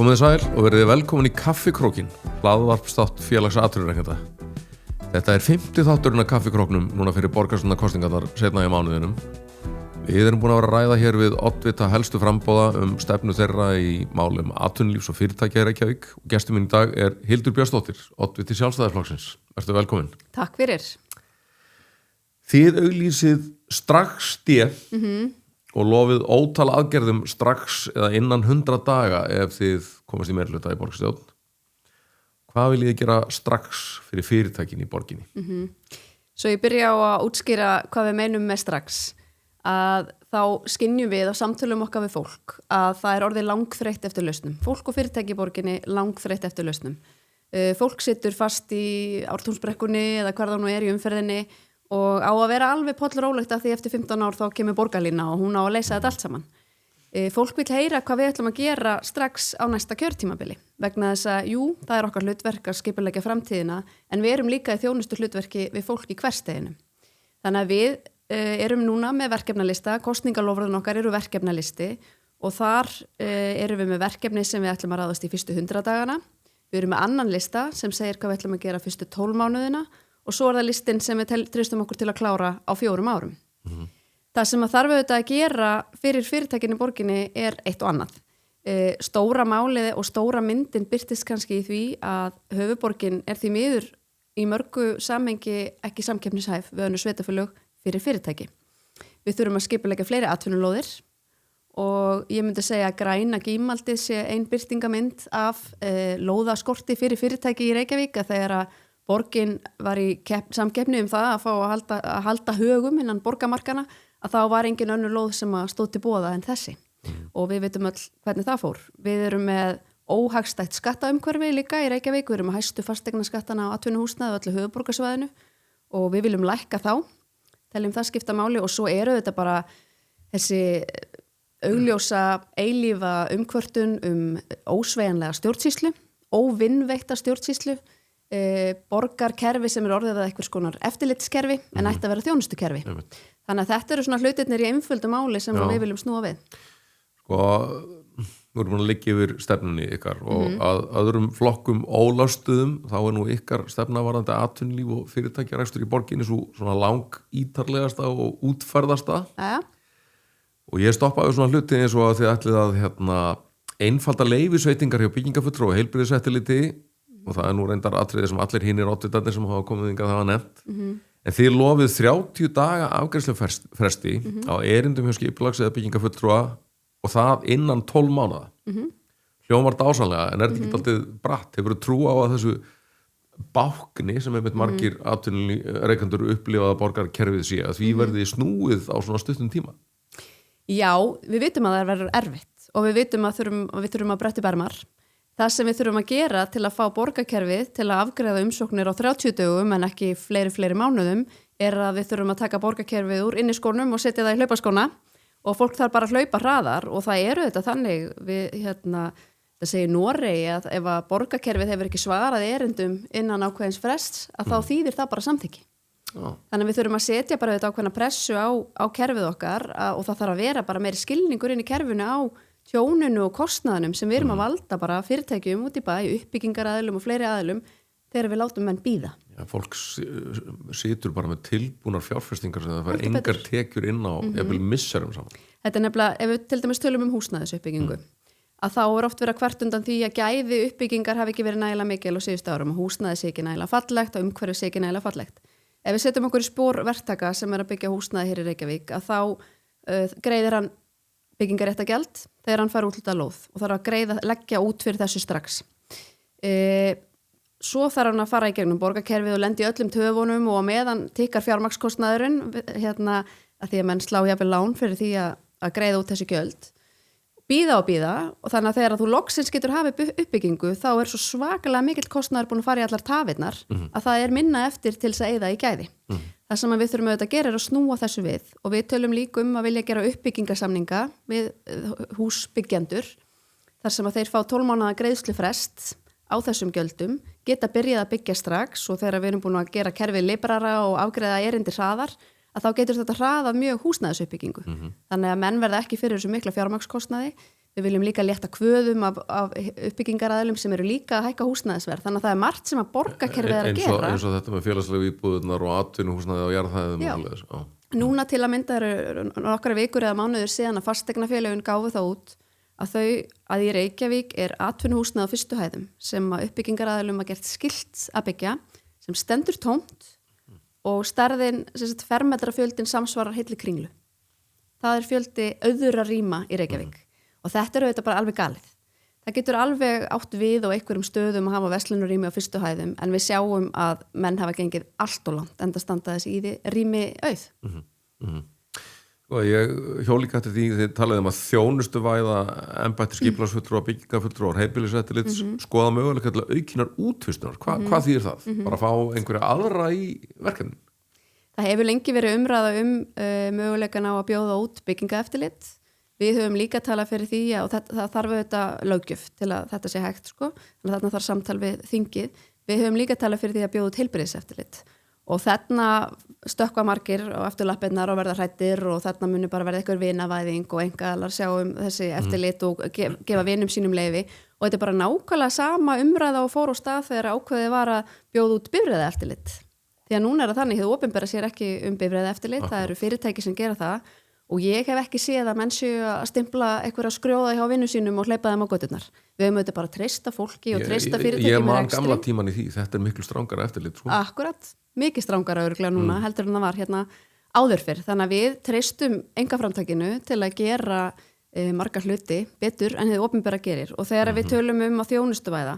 Komið þið sæl og verið velkomin í Kaffikrókin, hlaðvarpsþátt félags atvinnurekenda. Þetta er 50 þátturinn af Kaffikróknum núna fyrir borgarstjórnarkosningarnar seinna í mánuðinum. Við erum búin að vera að ræða hér við oddvita helstu framboða stefnu þeirra í málum atvinnulífs og fyrirtækja í Reykjavík og gestur minn í dag er Hildur Björnsdóttir, oddviti Sjálfstæðisflokksins. Vertu velkomin. Takk fyrir. Þið auglýsið strax og lofið ótal aðgerðum strax eða innan 100 daga ef þið komast í meirihluta í borgarstjórn. Hvað viljið þið gera strax fyrir fyrirtækin í borginni? Svo ég byrja á að útskýra hvað við meinum með strax. Að þá skynjum við á samtölum okkar við fólk að það er orðið langþreytt eftir lausnum. Fólk og fyrirtæki í borginni langþreytt eftir lausnum. Fólk situr fast í Ártúnsbrekkunni eða hvar það nú er í umferðinni og á að vera alveg pollrólegt af því eftir 15 ár þá kemur borgarlína og hún á að leysa þetta allt saman. Fólk vil heyra hvað við ætlum að gera strax á næsta kjörtímabili vegna þess að jú, það er okkar hlutverk að skipuleggja framtíðina en við erum líka í þjónustu hlutverki við fólk í hversteginu. Þannig að við erum núna með verkefnalista, kosningalofröðun okkar eru verkefnalisti og þar erum við með verkefni sem við ætlum að ráðast í fyrstu 100 dagana. Við erum með annan lista sem segir hvað við ætlum að gera fyrstu 12 mánuðina og svo er það listin sem við treystum okkur til að klára á 4 árum. Það sem að þarf auðvitað að gera fyrir fyrirtækinni í borginni er eitt og annað. Stóra málið og stóra myndin birtist kannski í því að höfuborgin er því miður í mörgu samhengi ekki samkeppnishæf við önnur sveitarfélög fyrir fyrirtæki. Við þurfum að skipuleggja fleiri atvinnulóðir og ég myndi segja að græna gímaldið sé ein birtingamynd af lóðaskorti fyrir fyrirtæki í Reykjavík að þegar að borgin var í samkeppni það að fá að halda högum innan borgamarkana að þá var engin önnur lóð sem að stóð til boða en þessi. Og við veitum öll hvernig það fór. Við erum með óhagstætt skattaumhverfi líka í Reykjavík, við erum með hæstu fasteignaskattana á atvinnuhúsnæði og öllu höfuðborgarsvæðinu og við viljum lækka þá, teljum það skipta máli og svo eru þetta bara þessi augljósa eilífa umkvörtun ósveigjanlega stjórnsýslu, óvinnveitta stjórnsýslu, borgarkerfi sem er orðið að einhvers konar eftirlitskerfi en ætti að vera þjónustukerfi. Þannig að þetta eru svona hlutirnir í einföldu máli sem við viljum snúa við. Sko, nú erum við að liggja yfir stefnunni ykkar og að öðrum flokkum ólástuðum þá er nú ykkar stefna varðandi atvinnulíf og fyrirtækjarekstur í borginni svona lang ítarlegasta og útferðasta. Og ég stoppaði svona hluti eins og að þið ætlið að einfalda leyfisveitingar hjá byggingafulltrúa og heilbrigðiseftirliti og það er nú reyndar atriði sem allir hinir oddvitarnir sem hafa komið hingað hafa nefnt. En þið lofið 30 daga afgreiðslufresti á erindum hjá skipulags eða byggingafulltrúa og það innan 12 mánaða. Hljómar dásamlega, en er þetta ekki alltaf bratt? Hefur þú trú á að þessu bákni sem með margir atvinnureikendur upplifaða borgarkerfið sé að því verði snúið á svona stuttum tíma? Já, við vitum að það verður erfitt og við vitum að við þurfum að bretti bermar. Það sem við þurfum að gera til að fá borgarkerfið til að afgreiða umsóknir á 30 dögum en ekki fleiri mánuðum er að við þurfum að taka borgarkerfið úr inniskónum og setja það í hlaupaskóna og fólk þarf bara að hlaupa hraðar og það eru þetta þannig það segir Noregi að ef að borgarkerfið hefur ekki svarað erindum innan ákveðins frests að þá þýðir það bara samþykki. Þannig að við þurfum að setja bara þetta ákveðna pressu á kerfið okkar og það þarf að vera bara meiri skilningur inn í kerfinu á tjóninu og kostnaðinum sem við erum að valda bara fyrirtækjum út í bæ, uppbyggingaraðilum og fleiri aðilum þegar við látum menn bíða. Já, fólk situr bara með tilbúnar fjárfestingar sem það fær engar tekjur inn á jafnvel misserum saman. Þetta er nefnilega, ef við til dæmis tölum húsnæðisuppbyggingu, að þá er oft verið að kvart undan því að gæði uppbyggingar hafi ekki verið nægilega mikil á síðustu árum og húsnæði sé ekki nægilega fallegt og umhverfið sé ekki nægilega fallegt. Ef við setjum okkur í spor verktaka sem er að byggja húsnæði hér í Reykjavík, að þá greiðir hann byggingaréttagjald þegar hann fær úthlutað lóð og þarf að leggja út fyrir þessu strax. Svo þarf hann að fara í gegnum borgarkerfið og lendi öllum töfunum og meðan tikkar fjármagnskostnaðurinn að því að menn slá jafnvel lán fyrir því að greiða út þessi gjöld. Bíða og þannig að þegar þú loksins getur hafið uppbyggingu þá er svo svakalega mikill kostnaður búin að fara í allar tafirnar að það er minna eftir til þess að eyða í gæði. Það sem við þurfum auðvitað að gera er að snúa þessu við og við tölum líka að vilja gera uppbyggingasamninga við húsbyggjendur þar sem að þeir fá 12 mánaða greiðslufrest á þessum gjöldum, geta byrjað að byggja strax og þegar við erum búin að gera kerfið librara og afgreiða erindi hraðar að þá getur þetta hraðað mjög húsnæðisuppbyggingu. Þannig að menn verða ekki fyrir þessu mikla fjármagnskostnaði. Við viljum líka létta kvöðum af uppbyggingaraðilum sem eru líka að hækka húsnæðisverð. Þannig að það er margt sem að borgarkerfið er að gera. Eins og þetta með félagslegu íbúðurnar og atvinnuhúsnæði á jarðhæðum. Já. Núna til að mynda eru nokkra vikur eða mánuður síðan að fasteignafélögin gáfu það út að í Reykjavík er atvinnuhúsnæði á fyrstu hæðum sem að uppbyggingaraðilum að gert skylt að byggja sem stendur tómt og stærðin, fermetrafjöldin samsvarar heilli kringlu. Það er fjöldi auðra rýma í Reykjavík. Og þetta eru auðvitað bara alveg galið. Það getur alveg átt við á einhverjum stöðum að hafa verslunarrými á fyrstu hæðum en við sjáum að menn hafa gengið allt og langt enda standa þessi í því rými auð. Og ég hjólíka eftir því þið talaði að þjónustuvæða embætti skipulagsfulltrúa, byggingafulltrúa, heimiliseftirlits skoða möguleika til aukinnar útvistunar. Hvað þýðir það? Bara fá einhverja aðra í verkefnin? Það hefur lengi verið umræða möguleikan á að bjóða út byggingaeftirlit. Við höfum líka talað fyrir því og það þarf auðvitað löggjöf til að þetta sé hægt sko. Þannig að þarna þarf samtal við þingið. Við höfum líka talað fyrir því að bjóða út heilbrigðiseftirlit. Og þarna stökkva margir á eftirlappirnar og verða hræddir og þarna muni bara verða einhver vinavæðing og einhverjar sjá þessi eftirlit og gefa vinum sínum leyfi. Og þetta er bara nákvæmlega sama umræða og fór á stað þegar ákveðið var að bjóða út bifreiðaeftirlit. Því að núna er það þannig, hið opinbera sér ekki bifreiðaeftirlit, það eru fyrirtæki sem gera það. Og ég hef ekki séð að menn séu að stimpla einhverja skrjóða hjá vinnum sínum og hleypa þeim á göturnar. Við höfum auðvitað bara að treysta fólki og treysta fyrirtæki Ég man gamla tíman í því, þetta er miklu strangara eftirlit. Sko. Akkurat, mikið strangara örugglega núna, heldur en það var hérna áður fyrr. Þannig að við treystum einkaframtakinu til að gera marga hluti betur en hið opinbera gerir. Og þegar við tölum að þjónustuvæða,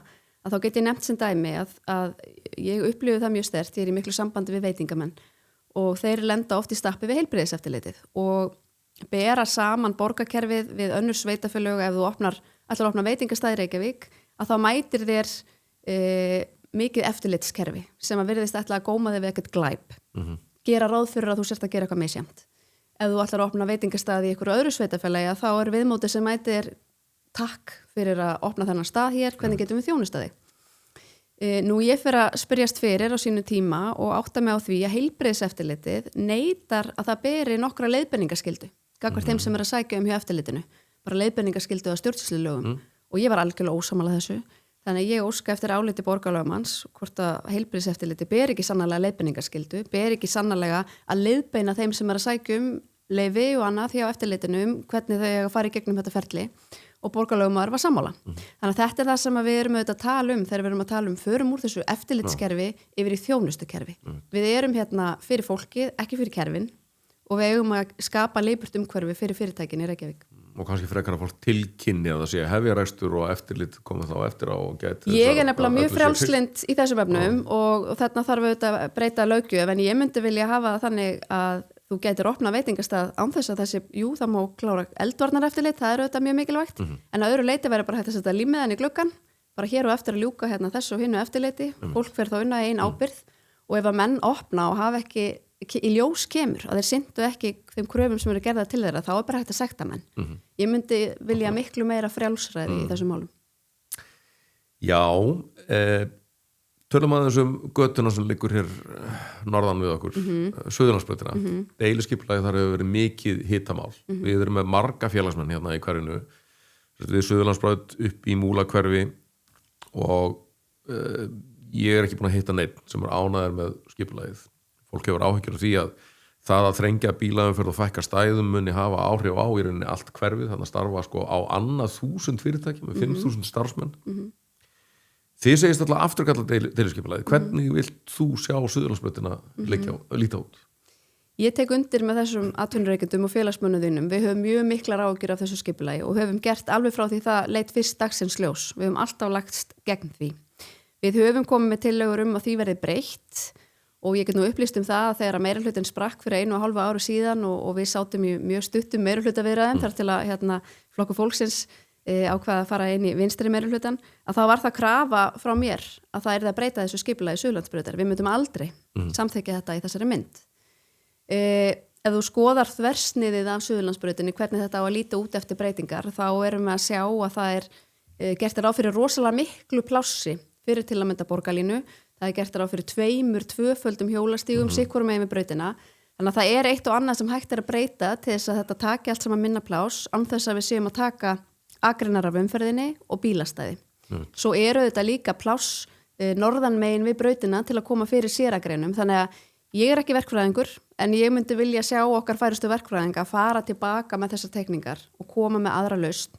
að þá get ég nefnt sem dæmi að ég upplifi það mjög sterkt, ég er í miklu sambandi við veitingamenn og þeir lenda oft í stappi við heilbrigðiseftirlitið og bera saman borgarkerfið við önnur sveitafélög ef þú ætlar að opna veitingastað í Reykjavík að þá mætir þér mikið eftirlitskerfi sem að virðist ætla að góma þig við ekkert glæp gera ráð fyrir að þú sért að gera eitthvað misjæmt ef þú ætlar að opna veitingastað í einhverju öðru sveitafélagi þá er viðmótið sem mætir takk fyrir að opna þennan stað hér, hvernig getum við þjónustað þig Nú ég fer að spyrjast fyrir á sínu tíma og átta mig á því að heilbrigðiseftirlitið neitar að það beri nokkra leiðbeiningaskyldu gagnvart þeim sem er að sækja hjá eftirlitinu bara leiðbeiningaskyldu á stjórnsýslulögum og ég var algjörlega ósammála þessu þannig að ég óska eftir áliti borgarlögmanns hvort að heilbrigðiseftirlitið ber ekki sannarlega leiðbeiningaskyldu ber ekki sannarlega að leiðbeina þeim sem er að sækja leyfi og annað hjá eftirlitinu hvernig þau eiga að fara í gegnum þetta ferli og borgarlögmaður var sammála. Þannig að þetta er það sem við erum auðvitað að tala þegar við erum að tala förum úr þessu eftirlitskerfi yfir í þjónustukerfi. Við erum hérna fyrir fólkið, ekki fyrir kerfin og við eigum að skapa leifburt umhverfi fyrir fyrirtækin í Reykjavík. Og kannski frekar að fólk tilkynni að það sé hefjarekstur og eftirlit komið þá eftir á og geti Ég er nefnilega mjög frjálslynd í þessum efnum og þarna þarf auðvitað að breyta löggjöf en ég myndi vilja hafa það þannig að þú getur opnað veitingastað án þess að þessi, það má klára eldvarnar eftirlit, það er auðvitað mjög mikilvægt, en að öðru leiti verður bara hægt að setja límmiðan í gluggan, bara hér og eftir að ljúka hérna þessu og hinnu eftirliti, fólk fer þá unna ein ábyrgð og ef að menn opna og hafa ekki í ljós kemur, að þeir syndu ekki þeim kröfum sem eru gerðað til þeirra, þá er bara hægt að sekta menn. Ég myndi vilja miklu meira frjálsræði í þessum málum. Já, tölum aðeins götuna sem liggur hér norðan við okkur, Suðurlandsbrautina. Deiliskipulagið þar hefur verið mikið hitamál. Við erum með marga félagsmenn hérna í hverfinu. Við Suðurlandsbraut upp í Múlahverfi og ég er ekki búin að hitta neitt sem er ánægður með skipulagið. Fólk hefur áhyggjur af því að það að þrengja bílaumferð og fækka stæðum muni hafa áhrif á í rauninni allt hverfið, þannig að starfa sko á annað 1000 fyrirtæki með 5000 starfsmenn. Þið segist alltaf afturkalla deiliskipulagið. Hvernig vilt þú sjá Suðurlandsbrautina líta út? Ég tek undir með þessum atvinnureikendum og félagsmönnum þínum. Við höfum mjög miklar áhyggjur af þessu skipulagi og höfum gert alveg frá því það leit fyrst dagsins ljós. Við höfum alltaf lagst gegn því. Við höfum komið með tillögur að því verði breytt og ég get nú upplýst það að þegar meirihlutinn sprakk fyrir 1,5 ári síðan og við sátum í mjög stuttum meirihlutaviðræðum þar til að Flokkur fólksins ákvað að fara inn í vinstri meirihlutan að þá var það krafa frá mér að það að breyta þessu skipulagi Suðurlandsbrautar. Við myndum aldrei samþykkja þetta í þessari mynd. Ef þú skoðar þversniðið af Suðurlandsbrautinni hvernig þetta á að líta út eftir breytingar þá erum við að sjá að það gert ráð fyrir rosalega miklu plássi fyrir til að mynda borgarlínu. Það gert ráð fyrir 2 hjólastígum sikkur megin við brautina. Þannig að það eitt og annað sem hægt að breyta til þess að þetta taki allt saman minna pláss án þess að við séum að taka akreinar af umferðinni og bílastæði. Svo eru þetta líka pláss norðan megin við brautina til að koma fyrir séragreinum, þannig að ég er ekki verkfræðingur en ég myndi vilja sjá okkar færustu verkfræðinga fara tilbaka með þessar teikningar og koma með aðra lausn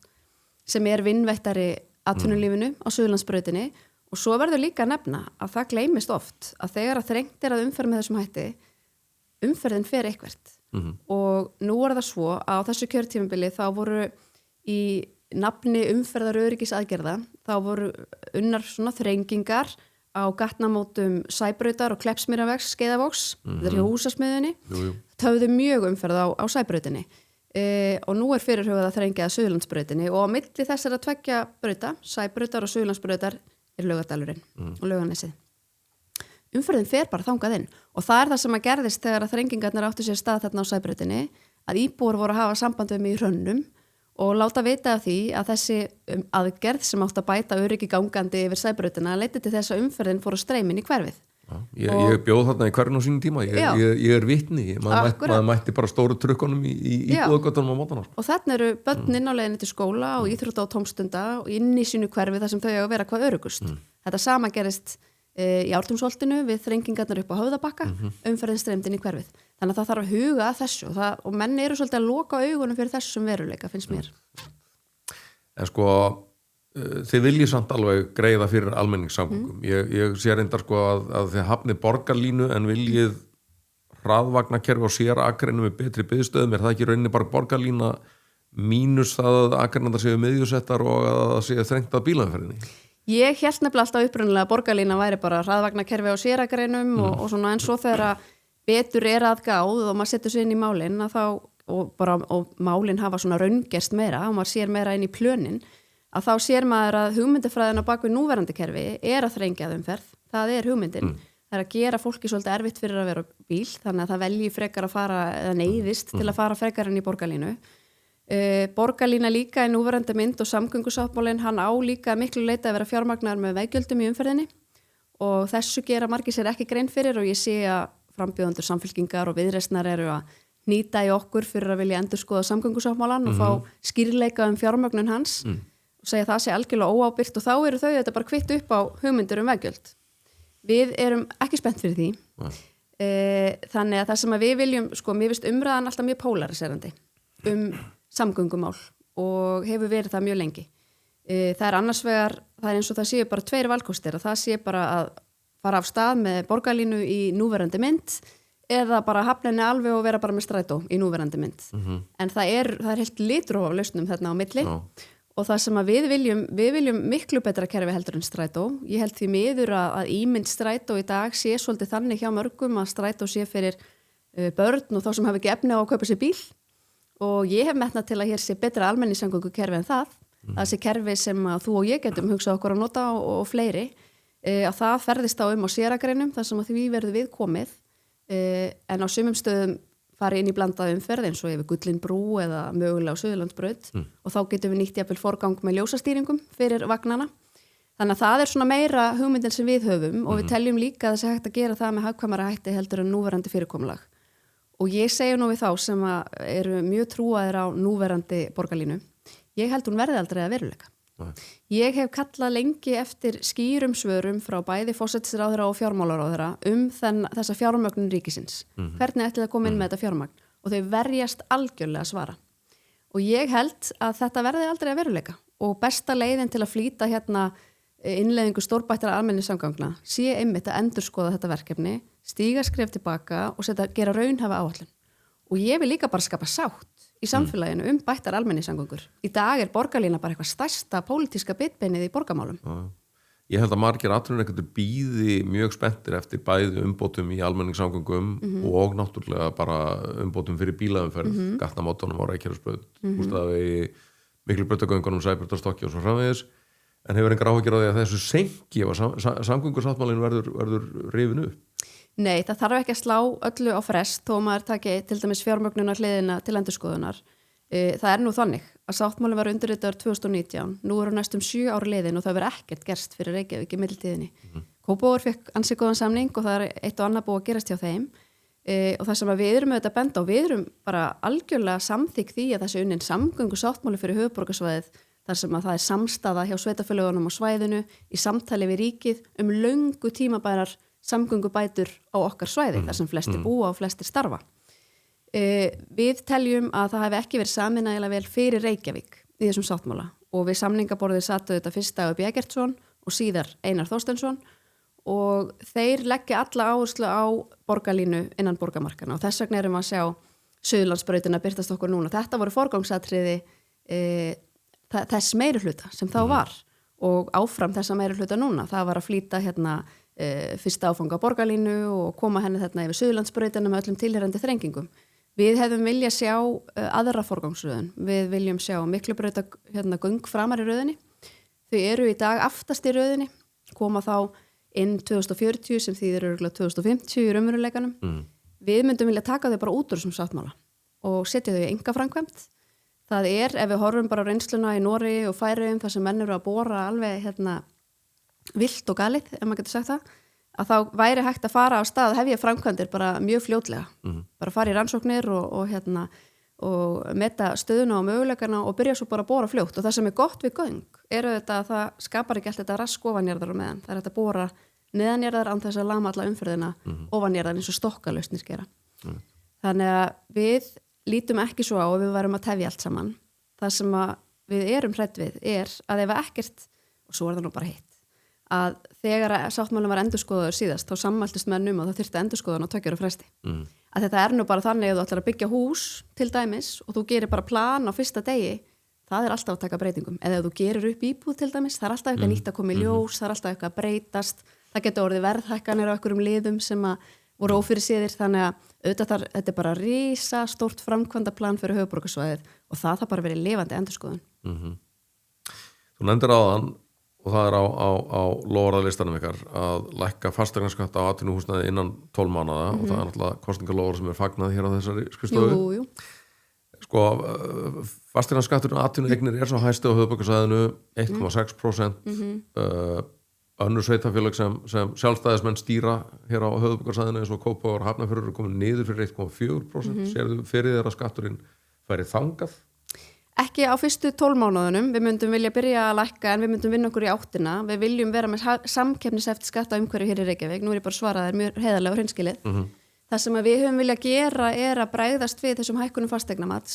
sem vinnvettari atvinnulífinu á Suðurlandsbrautinni og svo verður líka að nefna að það gleymist oft að þegar að þrengt að umferð með þessum hætti, umferðin fer eitthvert og nú það svo að á þessu kjörtímabili þá voru í nafni umferðaröryggisaðgerða, þá voru unnar svona þrengingar á gatnamótum Sæbrautar og Kleppsmýravegs Skeiðavogs, þetta hjá húsasmiðunni, töfðu mjög umferð á Sæbrautinni og nú fyrirhugað að þrengja að Suðurlandsbrautinni og á milli þessara tveggja brauta, Sæbrautar og Suðurlandsbrautar Laugardalurinn og Laugarnesið. Umferðin fer bara þangað inn og það það sem að gerðist þegar að þrengingarnir áttu sér stað þarna á Sæbrautinni, að íbúar voru að hafa samband við mig í Hrönnum og láta vita af því að þessi aðgerð sem átt að bæta öryggi gangandi yfir Sæbrautina leiddi til þess að umferðin fór að streyma inn í hverfið. Ég bjóð þarna í hverjum á sínum tíma, ég vitni, maður mætti bara stóru trukkunum í íbúðagötunum á mótana. Og þarna eru börnin á leiðinni til skóla og íþrótta og tómstunda og inn í sínu hverfi þar sem þau eiga að vera hvað öruggust. Þetta sama gerist í Ártúnsholtinu við þrengingarnar upp á Höfðabakka, umferðin streymdi inn í hverfið. Þannig að það þarf að huga að þessu og menn eru svolítið að loka augunum fyrir þessum veruleika, finnst mér. En sko, þið viljið samt alveg greiða fyrir almenningssamgöngum. Ég sé reyndar sko að þið hafnið borgarlínu en viljið hraðvagnakerfi og sérakreinu með betri biðstöðum. Það ekki rauninni bara borgarlína mínus það að akreinar séu miðjusettar og að það séu þrengt að bílaumferðinni? Ég hélt nefnilega alltaf upprunalega að borgarlína væri bara hraðvagnakerfi á sérakreinum og svona, en svo þegar betur að gáð og maður setur sig inn í málin og málin hafa svona raungerst meira og maður sér meira inn í plönin að þá sér maður að hugmyndafræðin á bakvið núverandi kerfi að þrengja umferð, það hugmyndin það að gera fólki svolítið erfitt fyrir að vera bíl, þannig að það velji frekar að fara eða neyðist til að fara frekar inn í borgarlínu. Borgarlína líka í núverandi mynd og samgöngusáttmálinn hann á líka miklu leita að vera fjármagnar með veggjöldum í umferðinni og þessu gera margir sér ekki grein fyrir og ég sé að frambjóðendur Samfylkingar og Viðreisnar eru að nýta í okkur fyrir að vilja endurskoða samgöngusáttmálann og fá skýrleika fjármögnun hans og segja það sé algjörlega óábyrgt og þá eru þau þetta bara kvitt upp á hugmyndur veggjöld. Við erum ekki spennt fyrir því. Þannig að það sem að við viljum, sko, mér finnst umræðan alltaf mjög pólariserandi samgöngumál og hefur verið það mjög lengi. Það annars vegar, það eins og það séu bara tveir valkostir að það sé bara að fara af stað með borgarlínu í núverandi mynd eða bara hafna henni alveg og vera bara með strætó í núverandi mynd. En það er heilt litróf af lausnum þarna á milli og það sem að við viljum miklu betra kerfi heldur en strætó. Ég held því miður að ímynd strætó í dag sé svolítið þannig hjá mörgum að strætó sé fyrir börn og þá sem hafa ekki efni á að kaupa sér bíl og ég hef metnað til að hér sé betra almenningssamgöngukerfi en það. Það sé kerfi sem að þú og ég getum hugsað okkur að nota og fleiri að það ferðist á á séragreinum þar sem að því verður við komið en á sumum stöðum fari inn í blandaða umferð eins og yfir Gullinbrú eða mögulega á Suðurlandsbraut og þá getum við nýtt jafnvel forgang með ljósastýringum fyrir vagnana. Þannig að það svona meira hugmyndin sem við höfum og við teljum líka að það sé hægt að gera það með hagkvæmara hætti heldur en núverandi fyrirkomulag. Og ég segi nú við þá sem að eru mjög trúaðir á núverandi borgarlínu, ég held hún verði aldrei að veruleika. Ég hef kallað lengi eftir skýrum svörum frá bæði forsætisráðherra og fjármálaráðherra þessa fjármögnun ríkisins. Hvernig ætli það koma inn með þetta fjármagn? Og þau verjast algjörlega að svara. Og ég held að þetta verði aldrei að veruleika. Og besta leiðin til að flýta hérna innleiðingu stórbættara almenningssamgangna sé einmitt að endurskoða þetta verkefni, stíga skref tilbaka og gera raunhæfa áætlun. Og ég vil líka bara skapa sátt í samfélaginu bættar almenningssamgöngur. Í dag borgarlína bara eitthvað stærsta pólitíska bitbeinið í borgarmálum. Ég held að margir atvinnurekendur bíði mjög spenntir eftir bæði umbótum í almenningssamgöngum og náttúrulega bara umbótum fyrir bílaumferð, gatnamótunum á Reykjanesbraut, Bústaðavegi, Miklubrautagöngunum, Sæbrautarstokki og svo framvegis. En hefur engar áhyggjur á því að þessu senki ef samgöngusáttmálinn verður rifin upp? Nei, það þarf ekki að slá öllu á frest þó maður taki til dæmis fjármögnunar hliðina til endurskoðunar. Það nú þannig að sáttmálinn var undirritaður 2019, nú eru næstum 7 ár liðin og það verður ekkert gerst fyrir Reykjavík í millitíðinni. Kópavogur fékk ansi góðan samning og það eitt og annað búið að gerast hjá þeim og það sem við erum auðvitað benda og við erum bara algjörlega samþykk því að þessi unnin samgöngusáttmáli fyrir höfuðborgarsvæðið þar sem að það er samstaða hjá sveitarfélögunum á svæðinu í samtali við ríkið löngu tímabærar samgöngubætur á okkar svæði, þar sem flestir búa og flestir starfa. Við teljum að það hefði ekki verið samin nægilega vel fyrir Reykjavík í þessum sáttmála og við samningaborðið sattu þetta fyrst Dagur B. Eggertsson og síðar Einar Þorsteinsson og þeir leggja alla áherslu á borgarlínu innan borgarmarkana og þess vegna erum við að sjá Suðurlandsbrautina birtast okkur núna. Þetta voru forgangsatriði þess meirihluta sem þá var og áfram þessa meirihluta núna. Það var að flýta fyrsta áfanga borgarlínu og koma henni þarna yfir Suðurlandsbrautina með öllum tilheyrandi þrengingum. Við hefðum vilja sjá aðra forgangsröðun. Við viljum sjá Miklubrauta göng framar í röðinni. Þau eru í dag aftast í röðinni, koma þá inn 2040 sem þýðir örugglega 2050 í raunveruleikanum. Við myndum vilja taka þau bara út úr þessum sáttmála og setja þau í einkaframkvæmd. Það ef við horfum bara á reynsluna í Noregi og Færeyjum þar sem menn eru að bora alveg vilt og galið, ef maður getur sagt það, að þá væri hægt að fara á stað hefja framkvæmdir bara mjög fljótlega. Bara fara í rannsóknir og meta stöðuna og möguleikana og byrja svo bara að bora fljótt. Og það sem er gott við göng þetta að það skapar ekki allt þetta rask ofanjarðar á meðan. Það er hægt að bora neðanjarðar án þess að lama alla umferðina ofanjarðar eins og stokkalausnir gera. Þannig að við lítum ekki svo á og við værum að tefja allt saman. Það sem við erum hrædd við að ef ekkert, og svo það nú bara hitt, að þegar sáttmálinn var endurskoðaður síðast þá sammæltist menn að það þyrfti endurskoðun á 2 ára fresti. Að þetta nú bara þannig að þú ætlar að byggja hús til dæmis og þú gerir bara plan á fyrsta degi, það er alltaf að taka breytingum. Eða ef þú gerir upp íbúð til dæmis, það er alltaf eitthvað nýtt að koma í ljós, það er alltaf eitthvað að breytast, það getur orðið verðhækkanir á einhverjum liðum sem voru ófyrirséðir, þannig að auðvitað þetta er bara risa stórt framkvæmdaplan fyrir höfuðborgarsvæðið og það þarf bara verið lifandi endurskoðun. Þú nefndir áðan og það er á loforðalistanum ykkar að lækka fasteignaskatt á atvinnuhúsnæði innan 12 mánaða og það er náttúrulega kosningalofur sem er fagnað hér á þessari skrifstofu. Jú. Sko, fasteignaskatturinn á atvinnueignir er svo hæsti á höfuðborgarsvæðinu 1,6%. Önnur sveitafélag sem sjálfstæðismenn stýra hér á höfuðborgarsvæðinu eins og Kópavogur og Hafnarfjörður eru komin niður fyrir 1,4%. Sérðu fyrir þér að skatturinn færi þangað? Ekki á fyrstu 12 mánuðunum, við myndum vilja byrja að lækka en við myndum vinna okkur í áttina. Við viljum vera með samkeppniseftir skatta umhverju hér í Reykjavík. Nú er ég bara svarað þér mjög heiðarlega og hreinskilið. Það sem við höfum vilja gera er að bregðast við þessum hækkunum fasteignamats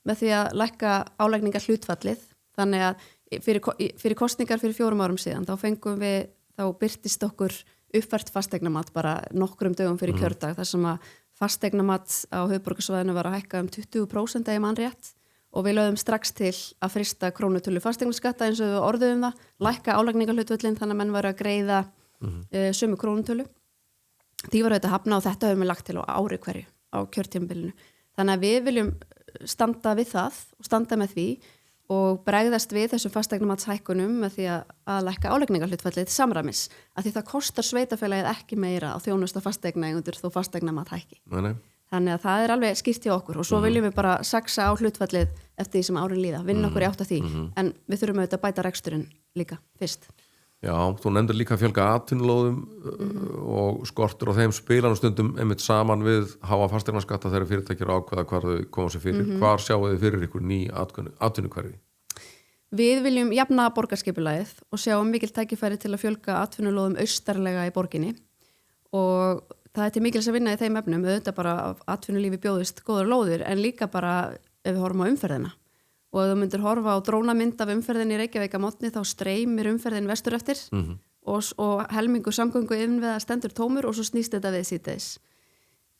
með því að lækka álagningar hlutfallið. Þannig að fyrir kosningar fyrir 4 árum síðan, þá birtist okkur uppfært fasteignamat bara nokkrum dögum fyrir kjördag þar sem að fasteignamat á höfuðborgarsvæðinu var að hækka 20% ef ég man rétt. Og við lögðum strax til að frista krónutölu fasteignaskatta eins og við orðuðum það, lækka álagningarhlutvöllin þannig að menn var að greiða sömu krónutölu. Því var þetta hafna og þetta höfum við lagt til á ári hverju á kjörtímabilinu. Þannig að við viljum standa við það og standa með því og bregðast við þessum fasteignamatshækkunum með því að lækka álagningarhlutvöllið samræmis. Að því það kostar sveitafélagið ekki meira á þjónusta fasteignaeigendur þó fasteignamat hækki. Nei. Þannig að það er alveg skýrt hjá okkur og svo viljum við bara saxa á hlutfallið eftir því sem árin líða, vinna okkur í átt að því en við þurfum auðvitað að bæta reksturinn líka fyrst. Já, þú nefndir líka að fjölga atvinnulóðum og skortur á þeim spilanum stundum einmitt saman við háa fasteignaskatta þegar fyrirtækjur ákveða hvar þau koma sér fyrir. Hvar sjáu þið fyrir ykkur ný atvinnukverfi? Við viljum jafna borgarskipulagið og sjáum mikil tækifæri til að fjölga atvinnulóðum austarlega í borginni og það er til mikils að vinna í þeim efnum, auðvitað bara að atvinnulífi bjóðist góðar lóðir en líka bara ef við horfum á umferðina og ef þú myndir horfa á drónamynd af umferðin í Reykjavík á mótni þá streymir umferðin vestur eftir og helmingu samgöngu innviða stendur tómur og svo snýst þetta við síðdegis.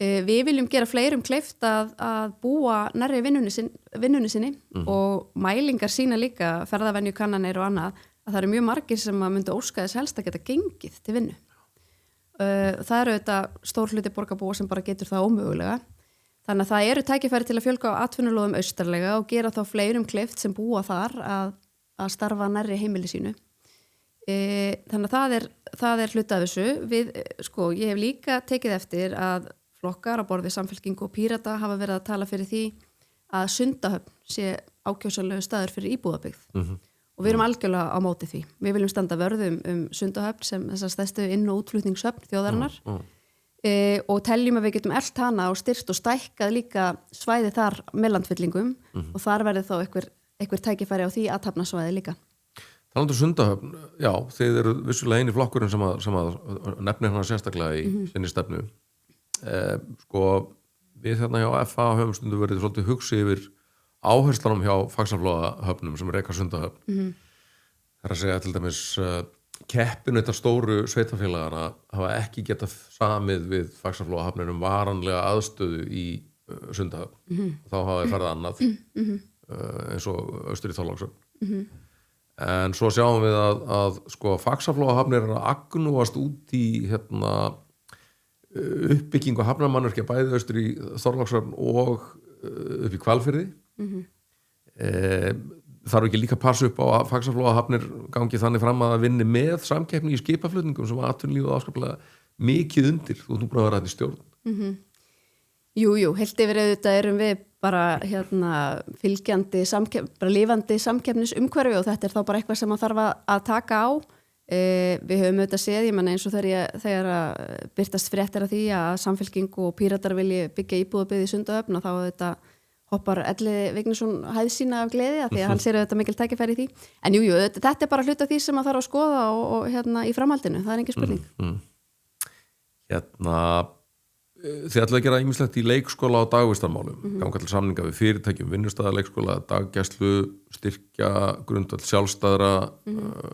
Við viljum gera fleirum kleift að búa nærri vinnunni sinni og mælingar sína líka ferðavenju kannanir og annað að það eru mjög margir sem að myndu óska þess helst að geta gengið til vinnu. Það eru þetta stór hluti borgarbúa sem bara getur það ómögulega. Þannig að það eru tækifæri til að fjölga á atvinnulóðum austarlega og gera þá fleirum kleift sem búa þar að starfa nærri heimili sínu. Þannig að það er hluti af þessu. Ég hef líka tekið eftir að flokkar á borði Samfylkingu og Pírata hafa verið að tala fyrir því að Sundahöfn sé ákjósanlegu staður fyrir íbúðabyggð. Og við erum algjörlega á móti því. Við viljum standa vörðum Sundahöfn sem þessar stærstu inn- og útflutningshöfn þjóðarinnar og teljum að við getum elt hana og styrkt og stækkað líka svæði þar með landfyllingum og þar verði þá einhver einhver tækifæri á því athafnasvæði líka. Talandi um Sundahöfn, já, þeir eru vissulega eini flokkurinn sem að nefnir hana sérstaklega í sinni stefnu. Sko, við hérna hjá FA höfum stundu verið svolítið hugsi yfir áherslanum hjá Faxaflóahöfnum sem reka Sundahöfn. Það er að segja til dæmis keppinu þetta stóru sveitafélagana hafa ekki getað samið við Faxaflóahöfnir varanlega aðstöðu í Sundahöfn. Þá hafa þeir farið annað eins og austur í Þorlákshöfn. En svo sjáum við að sko Faxaflóahafnir er að agnúast út í uppbyggingu hafnarmannvirkja bæði austur í Þorlákshöfn og upp í Hvalfirði. Þarf ekki líka að passa upp á að Faxaflóahafnir gangi þannig fram að vinni með samkeppni í skipaflutningum sem atvinnulífið afskaplega mikið undir. Þú ert nú búin að vera þetta í stjórn. Jú, heilt yfir auðvitað erum við bara fylgjandi, bara lifandi samkeppnisumhverfi og þetta er þá bara eitthvað sem maður þarf að taka á. Við höfum auðvitað séð, ég menna eins og þegar að birtast fréttir af því að Samfylking og Píratar vilji byggja íbúðabyggð í Sundahöfn og þá auðvitað hoppar Elliði Vignisson hæð sína af gleði af því að hann sér auðvitað mikil tækifæri í því. En jú, þetta er bara hluta því sem maður þarf að skoða og í framhaldinu, það er engin spurning. Þið ætlaðu að gera ýmislegt í leikskóla og dagvistarmálum, ganga til samninga við fyrirtækjum, vinnustaðarleikskóla, daggæslu, styrkja grundvöld sjálfstæðra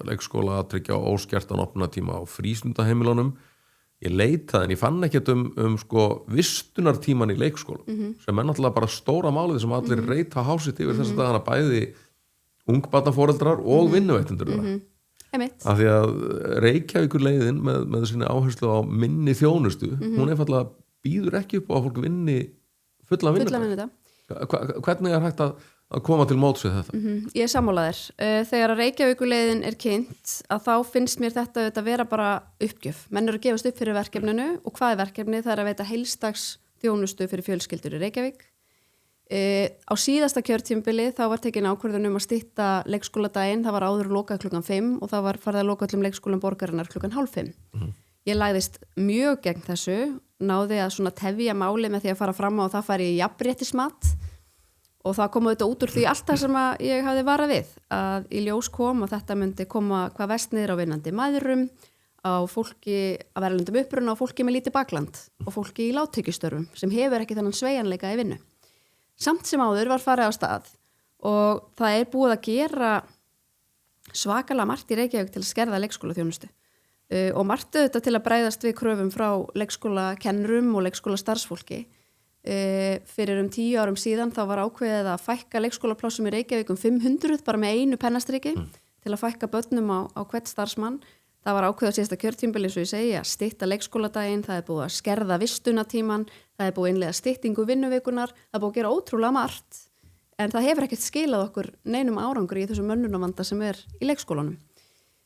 leikskóla, tryggja óskertan opnunartíma á frístundaheimilunum. Ég leitaði en ég fann ekkert sko vistunartíman í leikskólum, sem er náttúrulega bara stóra málið sem allir reyta hásið yfir þess að dagana bæði ungbarnaforeldrar og vinnuveitendur þeirra. Af því að Reykjavíkur leiðin með sinni áherslu á minni þjónustu, hún einfaldlega býður ekki upp á að fólk vinni fulla vinnudag. Hvernig er hægt að koma til móts við þetta? Ég er sammálaður. Þegar Reykjavíkurleiðin er kynnt að þá finnst mér þetta að vera bara uppgjöf. Menn eru að gefast upp fyrir verkefninu og hvað er verkefnið? Það er að veita heilstags þjónustu fyrir fjölskyldur í Reykjavík. Á síðasta kjörtímabili þá var tekin ákvörðun að stytta leikskóladaginn, það var áður lokað 5:00 og það var farið að loka öllum leikskólum borgarinnar 4:30. Ég lagðist mjög gegn þessu, náði að svona tefja máli með því að fara fram á og það fari í jafnréttismat og það kom auðvitað út úr því allt það sem ég hafði varað við að í ljós kom og þetta myndi koma hvað verst niður á vinnandi mæðrum, á fólki af erlendum uppruna, á fólki með lítið bakland og fólki í lágtekjustörfum sem hefur ekki þennan sveigjanleika í vinnu. Samt sem áður var farið á stað og það er búið að gera svakalega margt í Reykjavík til að skerða leikskólaþjónustu og margt auðvitað til að bregðast við kröfum frá leikskólakennurum og leikskólastarfsfólki. Fyrir 10 árum síðan þá var ákveðið að fækka leikskólaplássum í Reykjavík 500 bara með einu pennastriki til að fækka börnum á hvert starfsmann. Það var ákveðið á síðasta kjörtímabili eins og ég segi að stytta leikskóladaginn, það er búið að skerða vistunatíman, það er búið að innleiða styttingu vinnuvikunar, það er búið að gera ótrúlega margt en það hefur ekkert skilað okkur neinum árangur í þessum mönnunarvanda sem er í leikskólanum.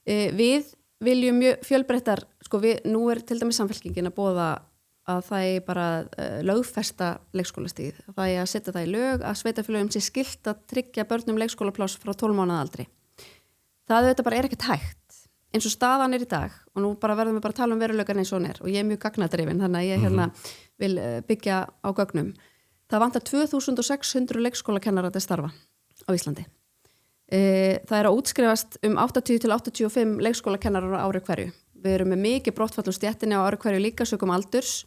Við viljum mjög fjölbreyttar, sko nú er til dæmis Samfylkingin að boða að það er bara lögfesta leikskólastigið, það er að setja það í lög að sveitarfélögum sé skylt að tryggja börnum leikskólapláss frá 12 mánaða aldri. Það auðvitað bara er ekkert hægt eins og staðan er í dag og nú bara verðum við bara að tala um veruleikann eins og hún er og ég er mjög gagnadrifin þannig að ég vil byggja á gögnum. Það vantar 2600 leikskólakennara til starfa á Íslandi. Það er að útskrifast 80 til 85 leikskólakennarar á ári hverju. Við erum með mikið brottfall á stéttinni á ári hverju líka sökum aldurs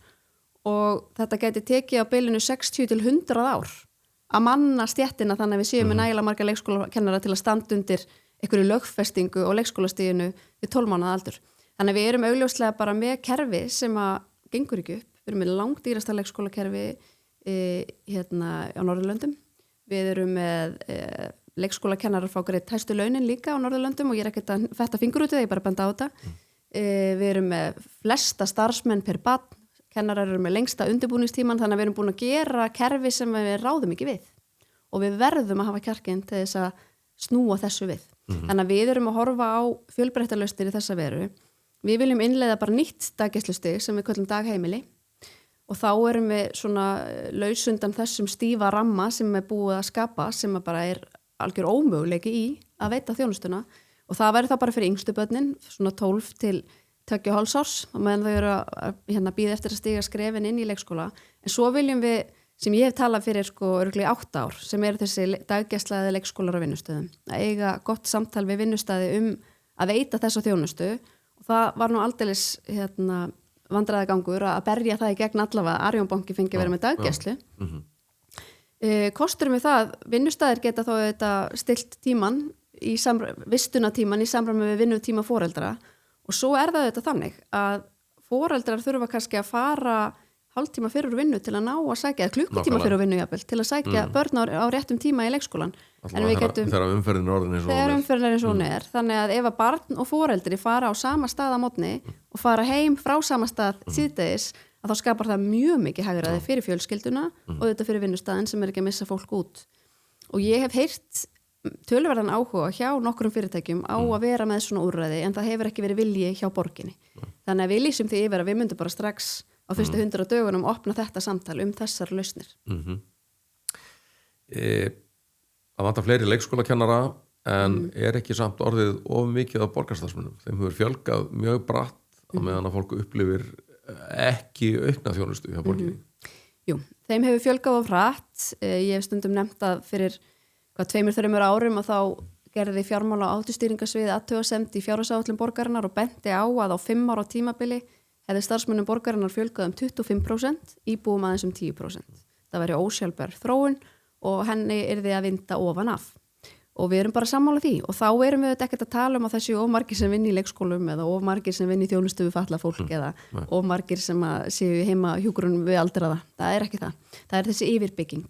og þetta gæti tekið á bilinu 60 til 100 ár að manna stéttina þannig að við séum með nægilega marga leikskólakennara til að standa undir einhverju lögfestingu og leikskólastiginu við 12 mánaða aldur. Þannig að við erum augljóslega bara með kerfi sem að gengur ekki upp. Við erum með langdýrasta leikskólakerfi á Norðurlöndum. Við erum með leikskólakennarar fá greitt hæstu launin líka á Norðurlöndum og ég er ekkert að fetta fingur út í það, ég bara benda á þetta. Við erum með flesta starfsmenn per barn, kennarar eru með lengsta undirbúningstíman þannig að við erum búin að gera kerfi sem við ráðum ekki við og við verðum að hafa kjarkinn til þess að snúa þessu við. Þannig að við erum að horfa á fjölbreyttarlausnir í þessa veru. Við viljum innleiða bara nýtt daggæslustig sem við köllum dagheimili og þá erum við svona lausundan þessum stífa ramma sem er búið að skapa sem bara er algjör ómöguleiki í að veita þjónustuna og það verður þá bara fyrir yngstu börnin, svona 12 til 2,5 árs og meðan þau eru að bíða eftir að stiga skrefin inn í leikskóla. En svo viljum við sem ég hef talað fyrir sko örugglega í 8 ár, sem eru þessi daggæsla leikskólar á vinnustöðum, að eiga gott samtal við vinnustæði að veita þessa þjónustu og það var nú aldeilis vandræðagangur að berja það í gegn allavega að Arion banki fengi að vera með daggæslu. Kosturum við það, vinnustæðir geta þá þetta stilt tíman vistunatíman í samræmi við vinnutíma foreldra og svo það þetta þannig að foreldrar þurfa kannski að fara hálftíma fyrir vinnu til að ná að sækja klukkutíma fyrir vinnu jafnvel, til að sækja börn á réttum tíma í leikskólan. Þegar umferðin er orðin eins og hún er. Þannig að ef að barn og foreldri fara á sama stað á mótni og fara heim frá sama stað síðdegis, að þá skapar það mjög mikið hagræði fyrir fjölskylduna og þetta fyrir vinnustaðinn sem ekki að missa fólk út. Og ég hef heyrt töluverðan áhuga hjá nokkrum fyrirtækjum á að vera með svona úrræði en það hefur ekki verið vilji hjá borginni. Þannig að við lýsum því yfir að við myndum bara strax á fyrstu 100 dögunum opna þetta samtal þessar lausnir. Það vantar fleiri leikskólakennara en ekki samt orðið of mikið af borgarstarfsmönnum. Þeim hefur fjölgað mjög bratt á meðan að fólk upplifir ekki aukna þjónustu hjá borginni. Jú, þeim hefur fjölgað of hratt. Ég hef stundum nefnt að fyrir 2-3 árum að þá gerði fjármála- og áttustýringasvið athugasemd í fjárhagsáætlun borgarinnar og benti á að á 5 ára tímabili hefði starfsmönnum borgarinnar fjölgað 25%, íbúum aðeins 10%. Það væri ósjálfbær þróun og henni yrði að vinda ofan af. Og við erum bara sammála því og þá erum við ekkert að tala að þessi of margir sem vinni í leikskólum eða of margir sem vinni í þjónustu við fatlað fólk eða of margir sem séu heima hjúkrun við aldraða. Það er ekki það. Það er þessi yfirbygging.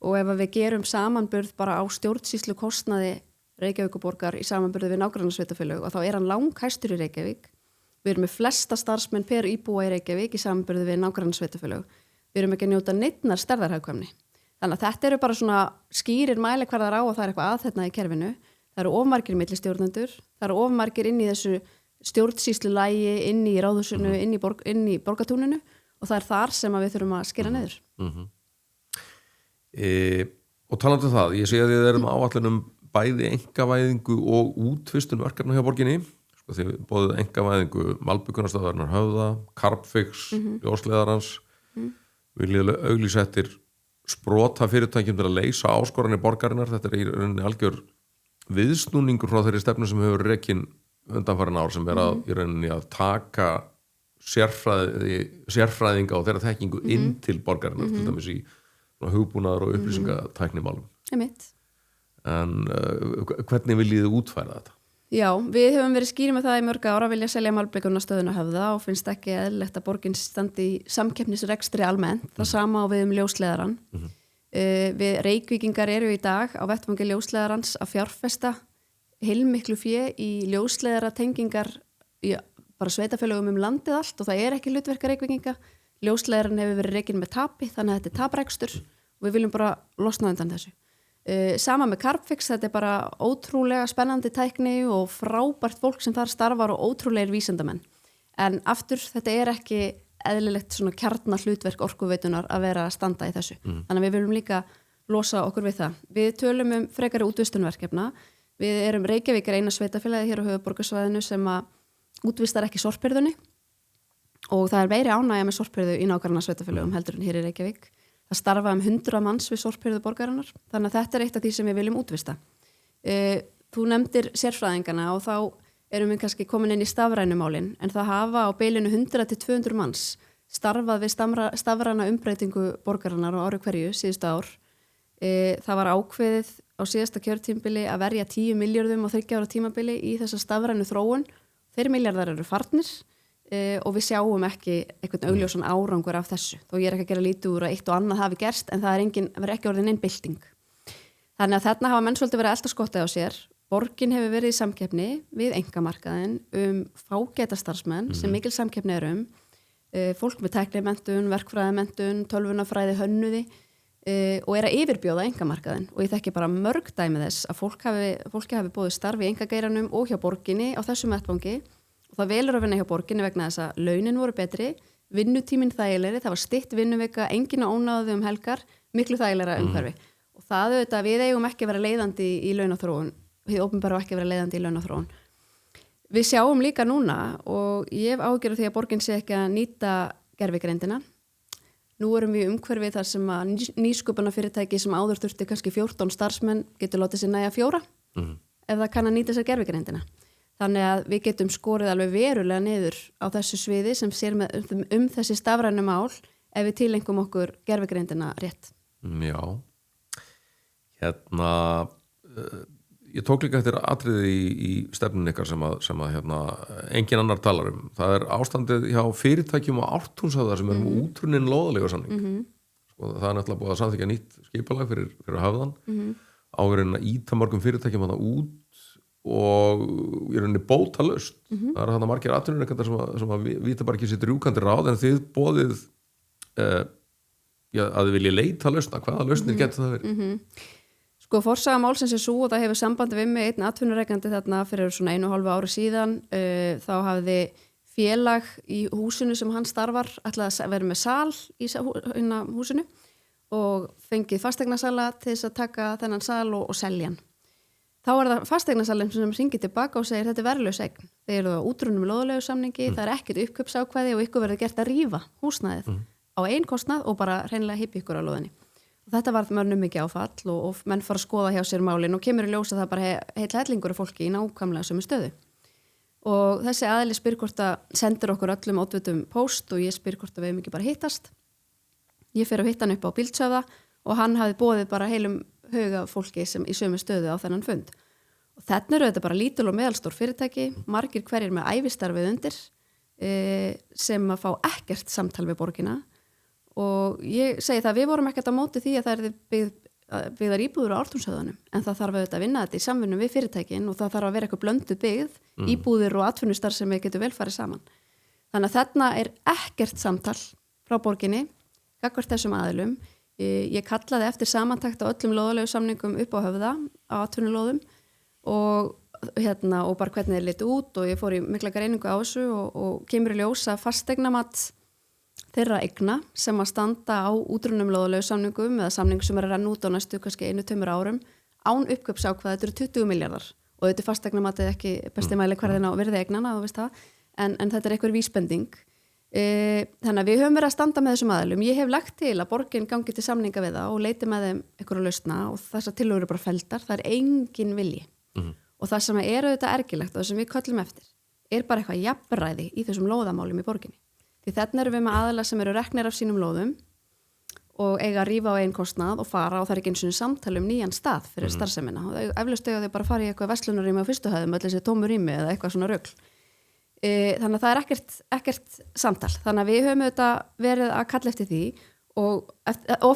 Og ef við gerum samanburð bara á stjórnsýslu kostnaði Reykjavíkurborgar í samanburði við nágrannasveitarfélög og þá hann langhæstur í Reykjavík. Við erum með flesta starfsmenn per íbúa í Reykjavík í samanburði við nágrannasveitarfélög. Við erum ekki að njóta neinnar stærðarhagkvæmni. Þannig að þetta eru bara svona skýrir mælikvarðar á og það eitthvað að þetta í kerfinu. Það eru of margir millistjórnendur, það eru of margir inn í þessu stjórnsýslulægi, inn í ráðhúsinu, inn í borgatúninu og það þar sem við þurfum að skera niður. Og talandi það, ég sé að þið erum áætlunum bæði einkavæðingu og útvistun verkefna hjá borginni. Þið bóðið einkavæðingu Malbikunarstöðvarnar Höfða, Carbfix, Ljósleiðarans, viljið auglýsa eftir sprota fyrirtækjum til að leysa áskoranir borgarinnar. Þetta í rauninni algjör viðsnúningur frá þeirri stefnu sem hefur rekin undanfarin ár sem að í rauninni að taka sérfræðinga og þeirra þekkingu inn til borgarinnar, til dæmis í hugbúnaðar og upplýsingatæknimálum. En hvernig viljið þið útfæra þetta? Já, við höfum verið skýri með það í mörg ára að vilja selja Malbikunarstöðina Höfða og finnst ekki eðlilegt að borgin standi í samkeppnisrekstri almennt. Það sama á við ljósleiðarann. Við Reykvíkingar eru í dag á vettvangi ljósleiðarans að fjárfesta heilmiklu fé í ljósleiðaratengingar í bara sveitarfélögum landið allt og það ekki hlutverka Reykvíkinga. Ljósleiðarann hefur verið rekin með tapi þannig að þetta taprekstur og við viljum bara losna undan þessu. Sama með Carbfix, þetta bara ótrúlega spennandi tækni og frábært fólk sem þar starfar og ótrúlegir vísindamenn. En aftur, þetta ekki eðlilegt svona kjarnar hlutverk orkuveitunar að vera að standa í þessu. Þannig að við viljum líka losa okkur við það. Við tölum frekari útvistunverkefna. Við erum Reykjavík eina sveitafélagi hér á höfuðborgarsvæðinu sem að útvistar ekki sorphirðunni og það meiri ánægja með sorphirðu í nágrannasveitafélögum heldur en hér í Reykjavík. Það starfa 100 manns við sorphirðu borgarinnar, þannig að þetta eitt af því sem við viljum útvista. Þú nefndir sérfræðingana og þá erum við kannski komin inn í stafrænumálin, en það hafa á bilinu 100 til 200 manns starfað við stafræna umbreytingu borgarinnar á ári hverju síðustu ár. Það var ákveðið á síðasta kjörtímabili að verja 10 milljörðum á 30 ára tímabili í þessa stafrænu þróun. Þeir milljarðar eru farnir og við sjáum ekki einhvern augljósan árangur af þessu. Þó ég ekki að gera lítið úr að eitt og annað hafi gerst en það verið ekki orðin einn bylting. Þannig að þarna hafa menn svolítið verið eldaskottið á sér. Borgin hefur verið í samkeppni við einkamarkaðinn fágæta starfsmenn sem mikil samkeppni fólk með tæknimenntun, verkfræðimenntun, tölvunarfræði, hönnuði og að yfirbjóða einkamarkaðinn og ég þekki bara mörg dæmi þess að fólki hafi bóðið starf í einkageiranum og hjá borginni á þessum vettvangi. Og það velur að vinna hjá borginni vegna þess að launin voru betri, vinnutíminn þægilegri, það var stytt vinnuvika, enginn ónáði helgar, miklu þægilegra umhverfi. Og það auðvitað við eigum ekki að vera leiðandi í launaþróun, við opinbera ekki að vera leiðandi í launaþróun. Við sjáum líka núna og ég hef áhyggjur af því að borgin sé ekki að nýta gervigreindina Nú erum við umhverfið þar sem að nýsköpunarfyrirtæki sem áður þurfti kannski 14 starfsmenn getur látið sér næja 4 ef það kann að nýta sér gervigreindina. Þannig að við getum skorið alveg verulega niður á þessu sviði sem sér með þessi stafrænu mál ef við tilengum okkur gervigreindina rétt. Já. Ég tók líka eftir atriði í stefnun ykkar sem að engin annar talar um. Það ástandið hjá fyrirtækjum og ártúnshöfðar sem með útrunnin lóðalegusamning. Sko, það náttúrulega búið að samþykkja nýtt skipulag fyrir höfðan. Áður en að íta mörgum fyrirtækjum að það út og í rauninni bótalaust. Það þarna margir atvinnurekendur sem að vita bara ekki sitt rjúkandi ráð en þið boðið að þið vilja leita lausna. Hvaða lausnir getur það verið? Sko forsaga málsins svo og það hefur sambandi við mig einn atvinnurekandi þarna fyrir svona 1,5 ári síðan. Þá hafði félag í húsinu sem hann starfar ætlaði að vera með sal í húsinu og fengið fasteignasala til þess að taka þennan sal og selja hann. Þá það fasteignasalinn sem hringir tilbaka og segir þetta verðlaus eign. Þeir eru á útrunum lóðalegusamningi, það ekkert uppkaupsákvæði og ykkur verður gert að rífa húsnæðið á einn kostnað og bara hreinlega hippa ykkur á lóðinni. Og þetta var mönnum mikið áfall og menn fara að skoða hjá sér málin og kemur í ljós að það bara heill hellingur af fólki í nákvæmlega sömu stöðu. Og þessi aðili spyr hvort að sendir okkur öllum ótvitum póst og ég spyr hvort að við ekki bara hittast. Ég fer að hitta hann upp á Bíldsöfða og hann hafði boðið bara heilum huga fólki sem í sömu stöðu á þennan fund. Og þetta eru þetta bara lítil og meðalstór fyrirtæki, margir hverjir með ævistarfið undir sem að fá ekkert samtal við borgina og ég segi það, við vorum ekkert á móti því að það er byggðar íbúður á Ártúnshöfðanum en það þarf auðvitað að vinna þetta í samvinnu við fyrirtækin og það þarf að vera eitthvað blöndu byggð, íbúðir og atvinnustar sem við getum vel farið saman. Þannig að þarna er ekkert samtal frá borginni, gagnvart þessum aðilum. Ég kallaði eftir samantakt á öllum lóðalegusamningum upp á Höfða á atvinnulóðum og bara hvernig þeir litu út og ég fór í mikla greiningu á þessu og kemur í ljós að fasteignamat þeirra eigna sem að standa á útrunum lóðalegusamningum eða samning sem að renna út á næstu kannski 1-2 árum án uppkaupsákvæði, þetta eru 20 milljarðar og þetta er fasteignamatið ekki besti mæli hverðin á virði eignana, þú veist það, en þetta er einhver vísbending. Þannig að við höfum verið að standa með þessum aðilum. Ég hef lagt til að borgin gangi til samninga við það og leiti með þeim einhverju lausna og þessar tillögur eru bara felldar, það er engin vilji og það sem er auðvitað ergilegt og það sem við köllum eftir er bara eitthvað jafnræði í þessum lóðamálum í borginni því þarna erum við með aðila sem eru reknir af sínum lóðum og eiga að rífa á einn kostnað og fara og það er ekki eins og samtali nýjan stað fyrir starfsemina og eflaust eiga þau bara að fara í eitthvað verslunarrými á fyrstu hæðum, öll þessi tómu rými eða eitthvað svona rugl. Þannig að það er ekkert samtal. Þannig að við höfum auðvitað verið að kalla eftir því og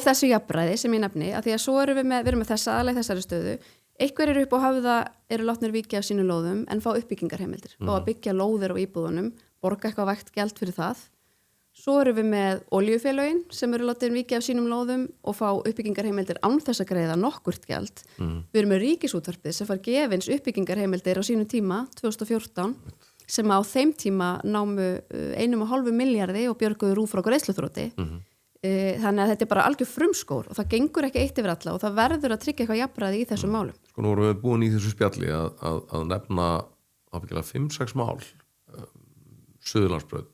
þessu jafnræði sem ég nefni að því að svo erum við erum með þessa aðleið þessari stöðu. Einhver eru upp á Höfða eru látnir víkja af sínum lóðum en fá uppbyggingarheimildir. Fá að byggja lóðir á íbúðunum, borga eitthvað vægt gjald fyrir það. Svo erum við með oljufélögin sem eru látnir víkja af sínum lóðum og fá uppbyggingarheimildir án þess að greiða nokkurt gjald. Við erum með Ríkisútvarpið sem fær gefins uppbyggingarheimildir á sínum tíma 2014 sem á þeim tíma námu 1,5 milljarði og björguðu RÚV frá greiðsluþroti. Þannig að þetta er bara algjör frumskór og það gengur ekki eitt yfir alla og það verður að tryggja eitthvað jafnræði í þessum málum. Sko nú erum við búin í þessu spjalli að nefna ábyggilega 5-6 mál Suðurlandsbraut,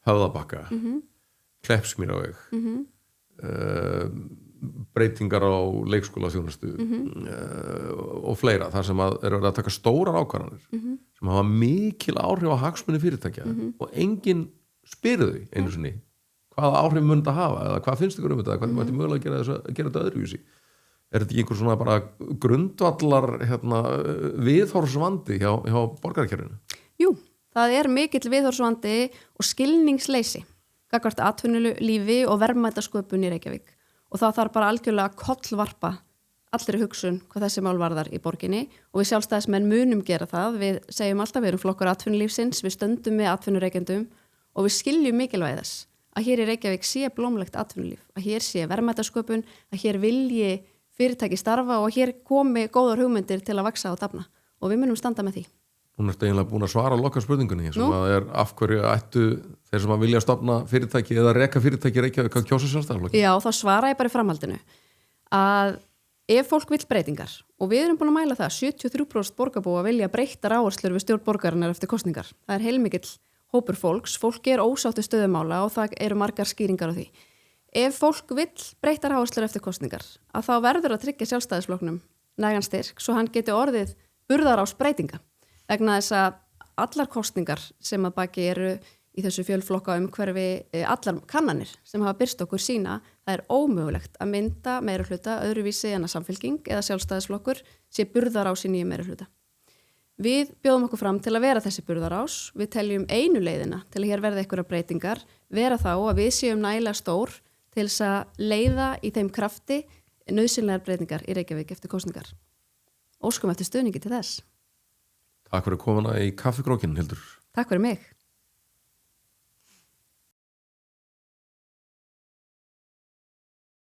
Höfðabakka, Kleppsmýraveg, breytingar á leikskólaþjónustu og fleira þar sem að eru að taka stórar ákvarðanir sem hafa mikil áhrif á hagsmuni fyrirtækja og enginn spyrir þau einu sinni hvaða áhrif mun þetta hafa eða hvað finnst ykkur þetta, hvernig mætti mögulega gera þetta öðruvísi. Er þetta ekki einhver svona bara grundvallar viðhorfsvandi hjá borgarkerfinu? Jú, það er mikill viðhorfsvandi og skilningsleysi gagnvart atvinnulífi og verðmætasköpun í Reykjavík og það þarf bara algjörlega að kollvarpa allri hugsun hvað þessi mál varðar í borginni og við sjálfstæðismenn munum gera það. Við segjum alltaf við erum flokkur atvinnulífsins, við stöndum með atvinnureikendum og við skiljum mikilvægi þess að hér í Reykjavík sé blómlegt atvinnulíf, að hér sé verðmætasköpun, að hér vilji fyrirtæki starfa og hér komi góðar hugmyndir til að vaxa og dafna og við munum standa með því. Hún er eiginlega búin að svara að loka spurningunni sem að er af hverju ættu þeir sem að vilja stofna fyrirtæki eða reka fyrirtæki Reykjavík að kjósa sjálfstæðisflokkinn. Já, þá svara ég bara í framhaldinu að ef fólk vill breytingar og við erum búin að mæla það 73% borgarbúa vilja breyttar áherslur við stjórn borgarinnar eftir kosningar. Það er heilmikill hópur fólks, fólk ósáttu stöðumála og það eru margar skýringar á því. Ef fólk vill breyttar áherslur eftir kosningar, að þá verður að tryggja Sjálfstæðisflokknum nægan styrk svo hann geti orðið burðarás breytinga. Vegna þess að allar kosningar sem að baki eru í þessu fjölflokka umhverfi, allar kannanir sem hafa birst okkur sína, það ómögulegt að mynda meirihluta öðruvísi en að Samfylking eða Sjálfstæðisflokkur sé burðarás í nýju meirihluta. Við bjóðum okkur fram til að vera þessi burðarás, við teljum einu leiðina til að hér verði einhverjar breytingar, vera þá að við séum nægilega stór til þess að leiða í þeim krafti nauðsynlegar breytingar í Reykjavík eftir kosningar. Óskum eftir stuðningi til þess. Takk fyrir komuna í kaffikrókinn, Hildur. Takk fyrir mig.